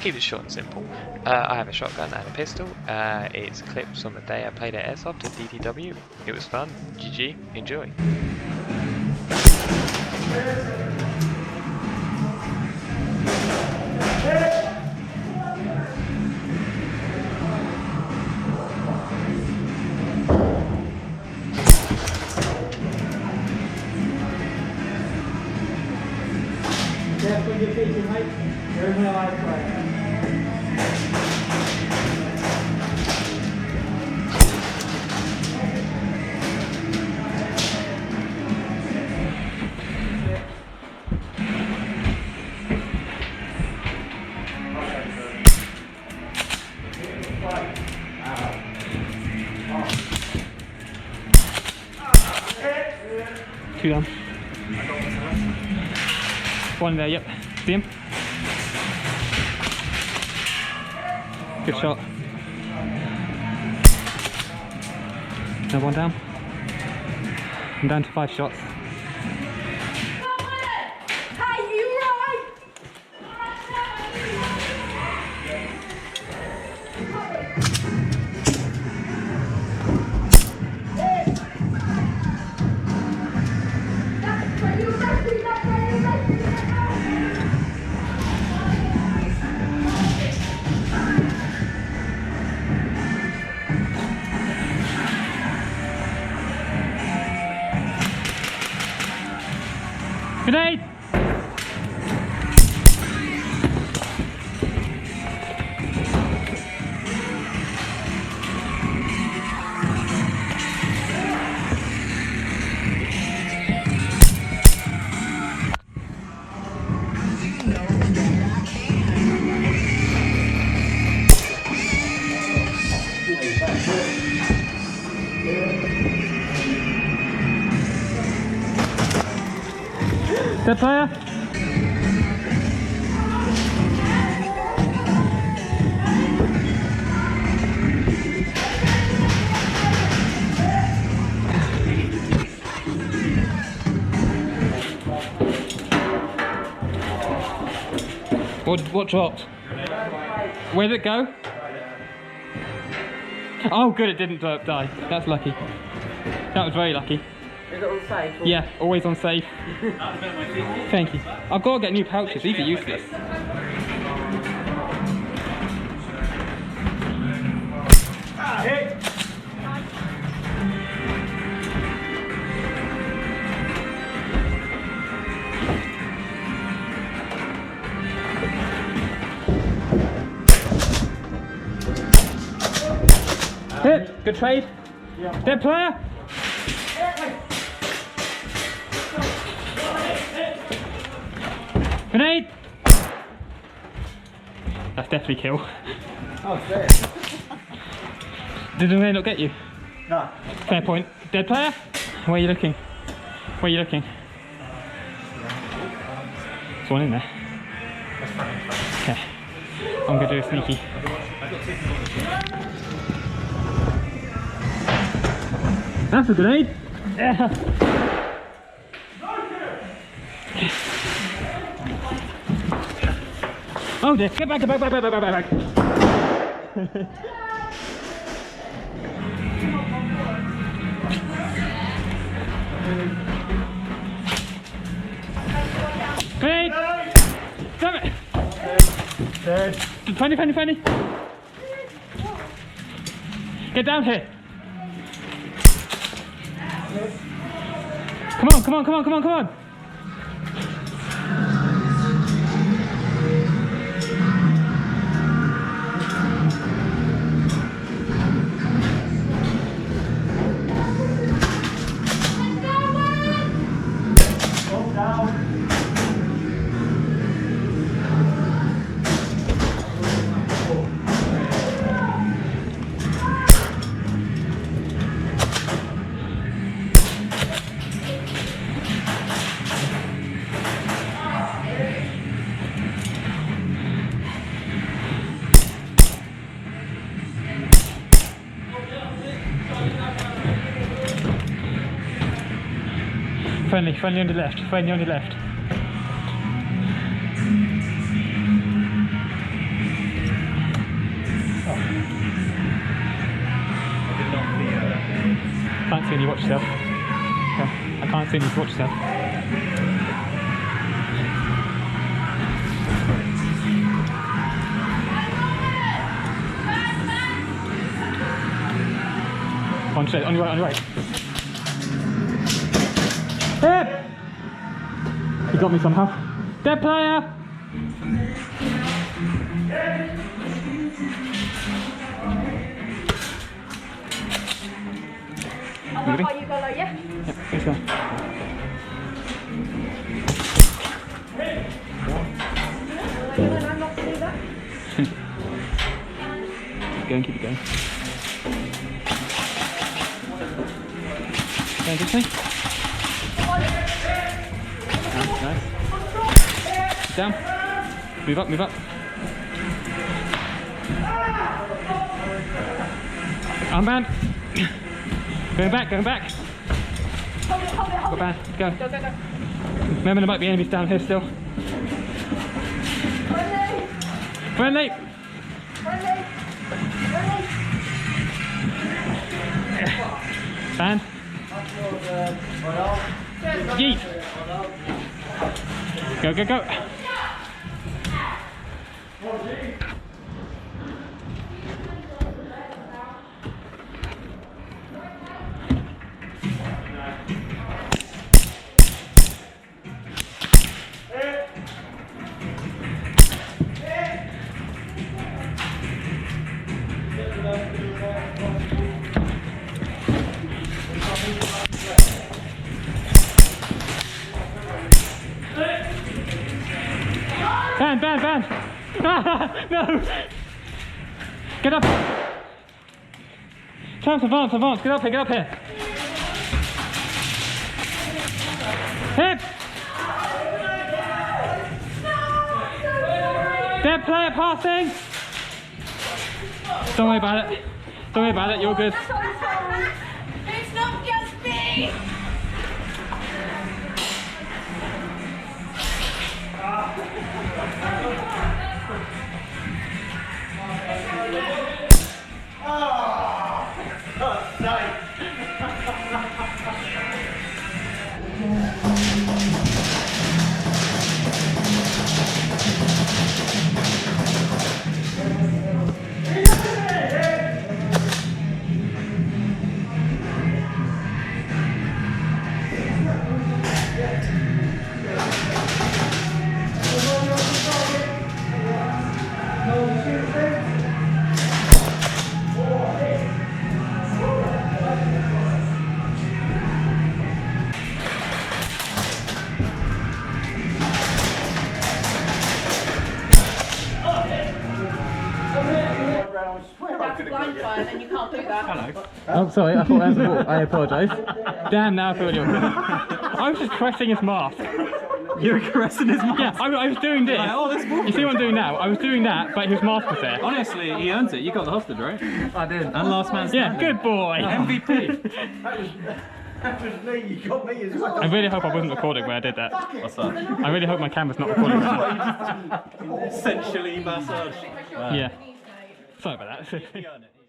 keep it short and simple. I have a shotgun and a pistol. It's clips on the day I played at Airsoft at DTW. It was fun. GG. Enjoy. Careful your feet, mate. There's no eye play. Two down. One there, yep. See him? Good shot. Another one down. I'm down to 5 shots. Grenade! Dead player? What dropped? Where did it go? Oh good, it didn't die. That's lucky. That was very lucky. Is it on safe? Or? Yeah, always on safe. Thank you. I've got to get new pouches, these are useless. Hit! Hit! Good trade. Yeah. Dead player! Grenade! That's definitely kill. Oh, fair. Did the grenade not get you? No. Fair point. Dead player? Where are you looking? Where are you looking? There's one in there. Okay. I'm gonna do a sneaky. That's a grenade! Yeah. Oh dear, get back, get back, back, back, back, back, back. Grenade! Damn it! Dead. 20. Get down here. Come on. Friendly on the left, Can't see when you watch yourself. Okay. I can't see when you watch yourself. On straight, on your right, on your right. Hip! He got me somehow. Dead player! I'll let you go like, yeah? Yep, let's go. I'm not to do that. Keep going, keep it going. Going this way. Nice. Sit down. Move up, move up. Armband. Going back, going back. Hold it, hold it, hold Got it. band, go. Go, go, go. Remember there might be enemies down here still. Friendly! Friendly! Friendly! Friendly! Band. Yeet! Go, go, go! Ban, ban, ban! No! Get up! Champs, advance, advance! Get up here, get up here! Hip! Dead player passing! Don't worry about it. Don't worry about it, you're good. It's not just me! That's blind fire, and then you can't do that. Hello. Oh, sorry, I thought that was a wall. I apologise. Damn, now I feel you're I was just caressing his mask. You were caressing his mask? Yeah, I was doing this. Like, oh, that's You see what I'm doing now? I was doing that, but his mask was there. Honestly, he earns it. You got the hostage, right? I did. And last man Yeah, standing. good boy. MVP. That was me, you got me as well. I really hope I wasn't recording when I did that. What's that? I really hope my camera's not recording that. Sensually massage. Yeah. Sorry about that.